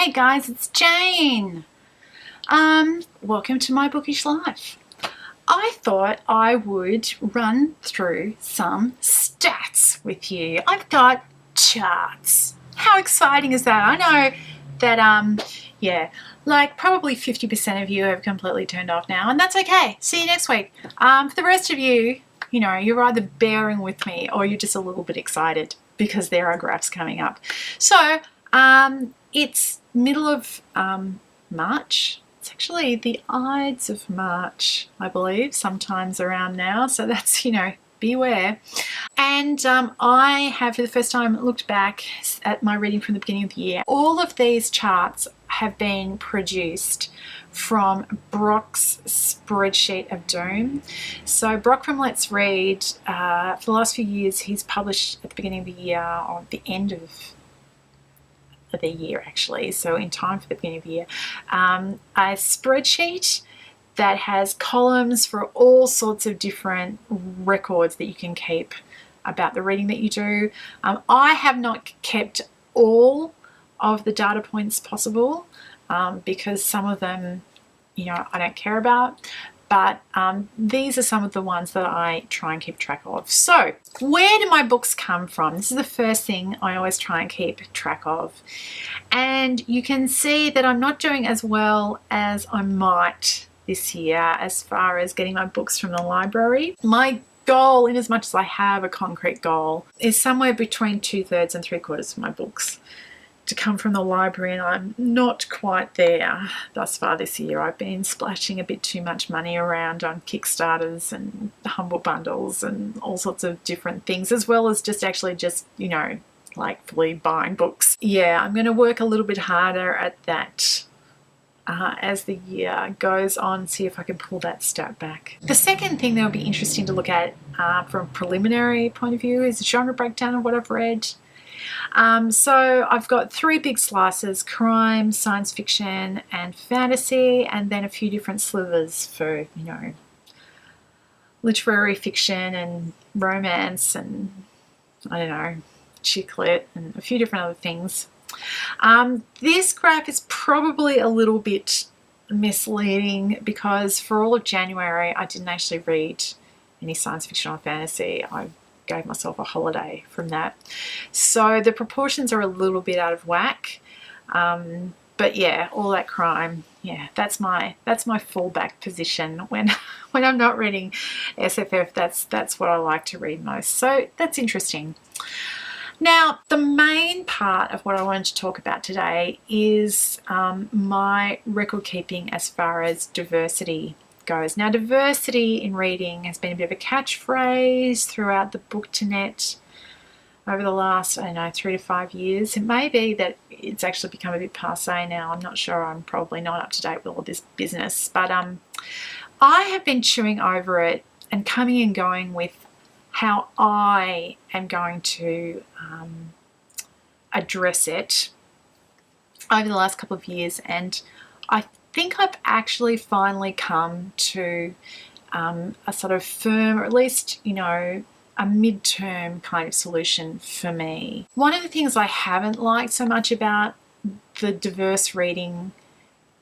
Hey guys, it's Jane. Welcome to my bookish life. I thought I would run through some stats with you. I've got charts. How exciting is that? I know that, yeah, like probably 50% of you have completely turned off now, and that's okay. See you next week. For the rest of you, you know, you're either bearing with me or you're just a little bit excited because there are graphs coming up. So, it's middle of March. It's actually the Ides of March, I believe, sometimes around now. So that's, you know, beware. And I have, for the first time, looked back at my reading from the beginning of the year. All of these charts have been produced from Brock's spreadsheet of doom. So Brock from Let's Read, for the last few years, he's published at the beginning of the year, or the end of the year actually, so in time for the beginning of the year, a spreadsheet that has columns for all sorts of different records that you can keep about the reading that you do. I have not kept all of the data points possible because some of them, you know, I don't care about, but these are some of the ones that I try and keep track of. So where do my books come from? This is the first thing I always try and keep track of. And you can see that I'm not doing as well as I might this year as far as getting my books from the library. My goal, in as much as I have a concrete goal, is somewhere between 2/3 and 3/4 of my books to come from the library, and I'm not quite there thus far this year. I've been splashing a bit too much money around on Kickstarters and Humble Bundles and all sorts of different things, as well as just you know, like fully buying books. Yeah, I'm going to work a little bit harder at that as the year goes on, see if I can pull that stat back. The second thing that will be interesting to look at from a preliminary point of view is the genre breakdown of what I've read. So I've got 3 big slices: crime, science fiction and fantasy, and then a few different slivers for, you know, literary fiction and romance and, I don't know, chick lit and a few different other things. This graph is probably a little bit misleading because for all of January I didn't actually read any science fiction or fantasy. I gave myself a holiday from that, so the proportions are a little bit out of whack, but yeah, all that crime, yeah, that's my fallback position when I'm not reading SFF. That's what I like to read most, so that's interesting. Now, the main part of what I wanted to talk about today is my record keeping as far as diversity goes. Now, diversity in reading has been a bit of a catchphrase throughout the book-to-net over the last, I don't know, 3 to 5 years. It may be that it's actually become a bit passé now. I'm not sure. I'm probably not up to date with all this business, but I have been chewing over it and coming and going with how I am going to address it over the last couple of years, and I think I've actually finally come to a sort of firm, or at least, you know, a mid-term kind of solution for me. One of the things I haven't liked so much about the diverse reading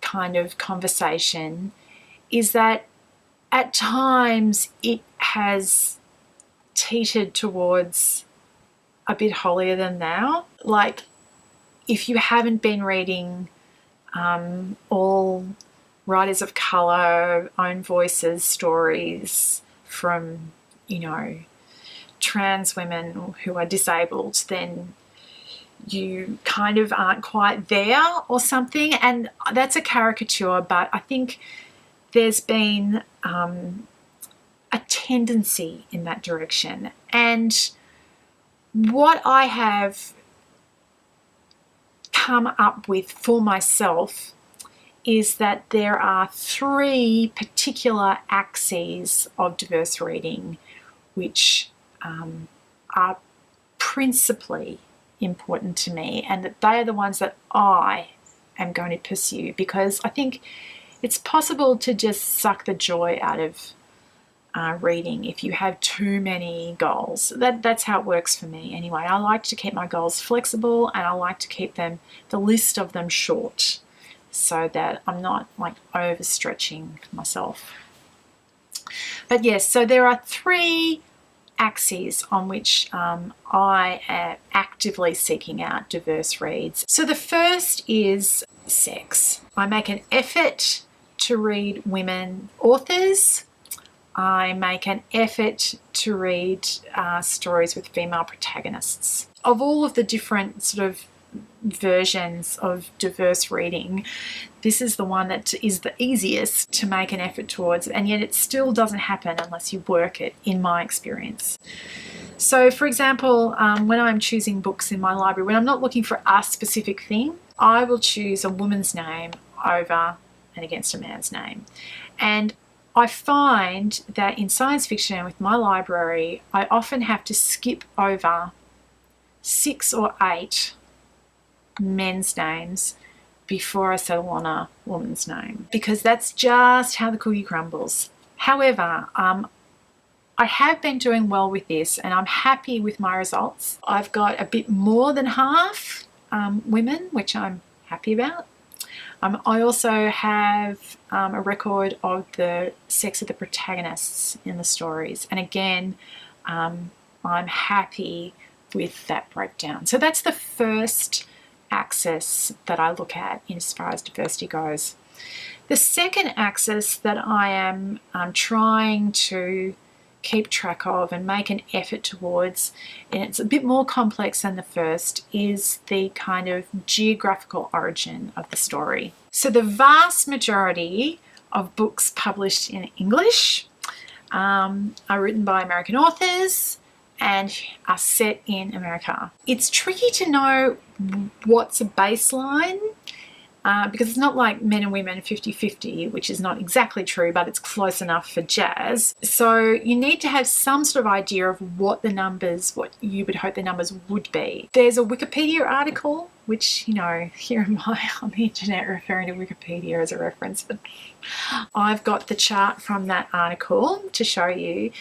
kind of conversation is that at times it has teetered towards a bit holier than thou. Like, if you haven't been reading all writers of colour, own voices, stories from, you know, trans women who are disabled, then you kind of aren't quite there or something. And that's a caricature, but I think there's been a tendency in that direction. And what I have come up with for myself is that there are 3 particular axes of diverse reading which are principally important to me, and that they are the ones that I am going to pursue, because I think it's possible to just suck the joy out of reading if you have too many goals. That's how it works for me anyway. I like to keep my goals flexible, and I like to keep them, the list of them, short, so that I'm not like overstretching myself. But yes, so there are 3 axes on which I am actively seeking out diverse reads. So the first is sex. I make an effort to read women authors. I make an effort to read stories with female protagonists. Of all of the different sort of versions of diverse reading, this is the one that is the easiest to make an effort towards, and yet it still doesn't happen unless you work it, in my experience. So for example, when I'm choosing books in my library, when I'm not looking for a specific thing, I will choose a woman's name over and against a man's name. And I find that in science fiction with my library, I often have to skip over 6 or 8 men's names before I settle on a woman's name, because that's just how the cookie crumbles. However, I have been doing well with this, and I'm happy with my results. I've got a bit more than half women, which I'm happy about. I also have a record of the sex of the protagonists in the stories, and again, I'm happy with that breakdown. So that's the first axis that I look at as far as diversity goes. The second axis that I am trying to keep track of and make an effort towards, and it's a bit more complex than the first, is the kind of geographical origin of the story. So the vast majority of books published in English are written by American authors and are set in America. It's tricky to know what's a baseline because it's not like men and women 50-50, which is not exactly true, but it's close enough for jazz. So you need to have some sort of idea of what the numbers, what you would hope the numbers would be. There's a Wikipedia article, which, you know, here am I on the internet referring to Wikipedia as a reference, but I've got the chart from that article to show you.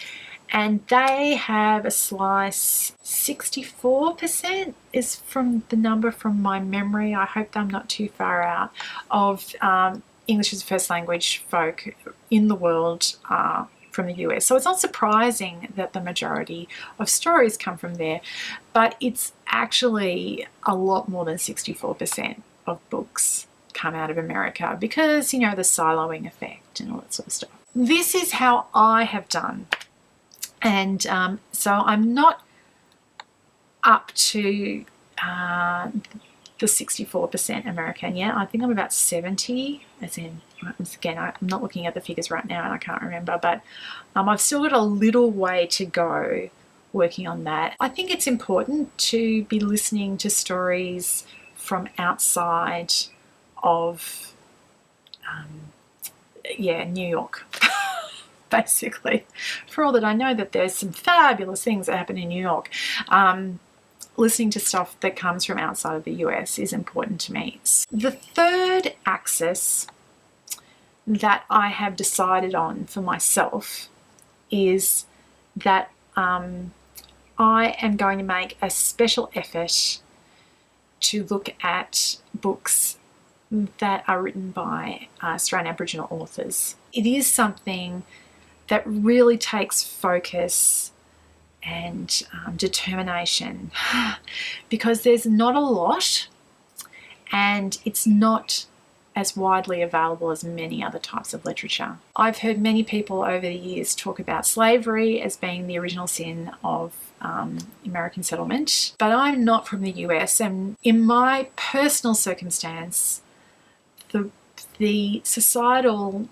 And they have a slice, 64% is from the number from my memory, I hope I'm not too far out, of English as a first language folk in the world from the US. So it's not surprising that the majority of stories come from there, but it's actually a lot more than 64% of books come out of America because, you know, the siloing effect and all that sort of stuff. This is how I have done. And so I'm not up to the 64% American yet. I think I'm about 70, as in, again, I'm not looking at the figures right now and I can't remember, but I've still got a little way to go working on that. I think it's important to be listening to stories from outside of, New York. Basically, for all that I know that there's some fabulous things that happen in New York. Listening to stuff that comes from outside of the US is important to me. The third axis that I have decided on for myself is that I am going to make a special effort to look at books that are written by Australian Aboriginal authors. It is something that really takes focus and determination because there's not a lot and it's not as widely available as many other types of literature. I've heard many people over the years talk about slavery as being the original sin of American settlement, but I'm not from the US, and in my personal circumstance, the societal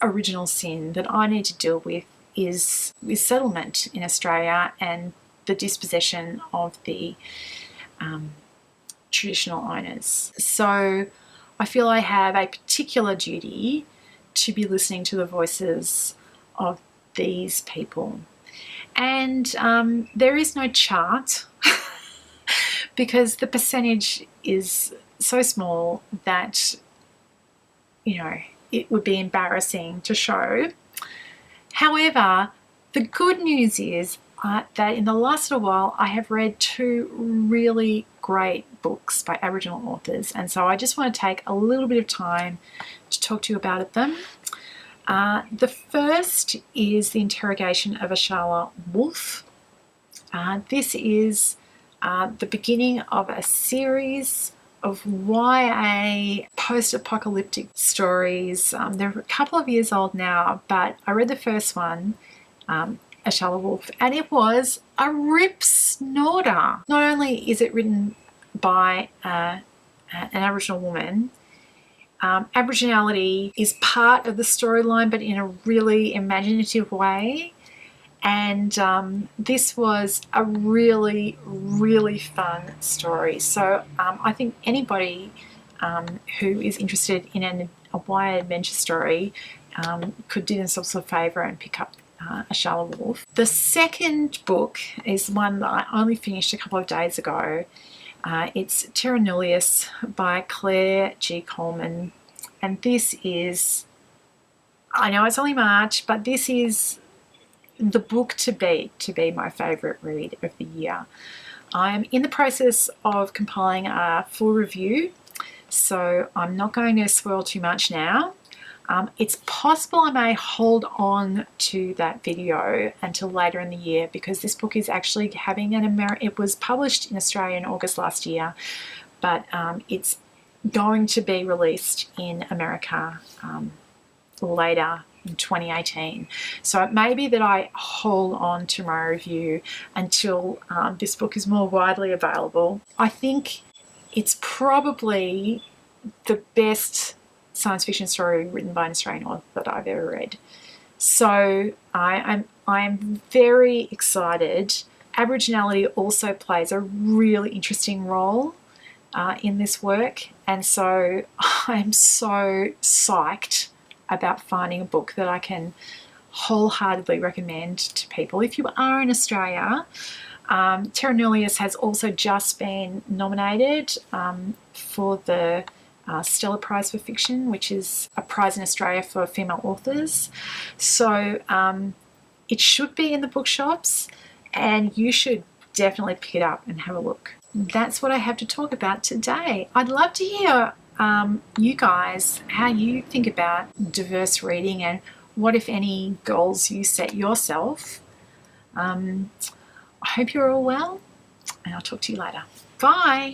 original sin that I need to deal with is settlement in Australia and the dispossession of the traditional owners. So I feel I have a particular duty to be listening to the voices of these people. And there is no chart because the percentage is so small that, you know, it would be embarrassing to show. However, the good news is that in the last little while I have read 2 really great books by Aboriginal authors, and so I just want to take a little bit of time to talk to you about them. The first is The Interrogation of Ashala Wolf. This is the beginning of a series of YA post-apocalyptic stories. They're a couple of years old now, but I read the first one, Ashala Wolf, and it was a rip snorter. Not only is it written by an Aboriginal woman, Aboriginality is part of the storyline, but in a really imaginative way. And this was a really, really fun story. So I think anybody who is interested in a YA adventure story could do themselves a favour and pick up Ashala Wolf. The second book is one that I only finished a couple of days ago. It's Terra Nullius by Claire G. Coleman. And this is, I know it's only March, but this is the book to be my favourite read of the year. I'm in the process of compiling a full review, so I'm not going to spoil too much now. It's possible I may hold on to that video until later in the year, because this book is actually having it was published in Australia in August last year, but it's going to be released in America later in 2018. So it may be that I hold on to my review until this book is more widely available. I think it's probably the best science fiction story written by an Australian author that I've ever read. So I'm very excited. Aboriginality also plays a really interesting role in this work, and so I'm so psyched about finding a book that I can wholeheartedly recommend to people. If you are in Australia, Terra Nullius has also just been nominated for the Stella Prize for Fiction, which is a prize in Australia for female authors. So it should be in the bookshops, and you should definitely pick it up and have a look. That's what I have to talk about today. I'd love to hear you guys, how you think about diverse reading and what, if any, goals you set yourself. I hope you're all well, and I'll talk to you later. Bye.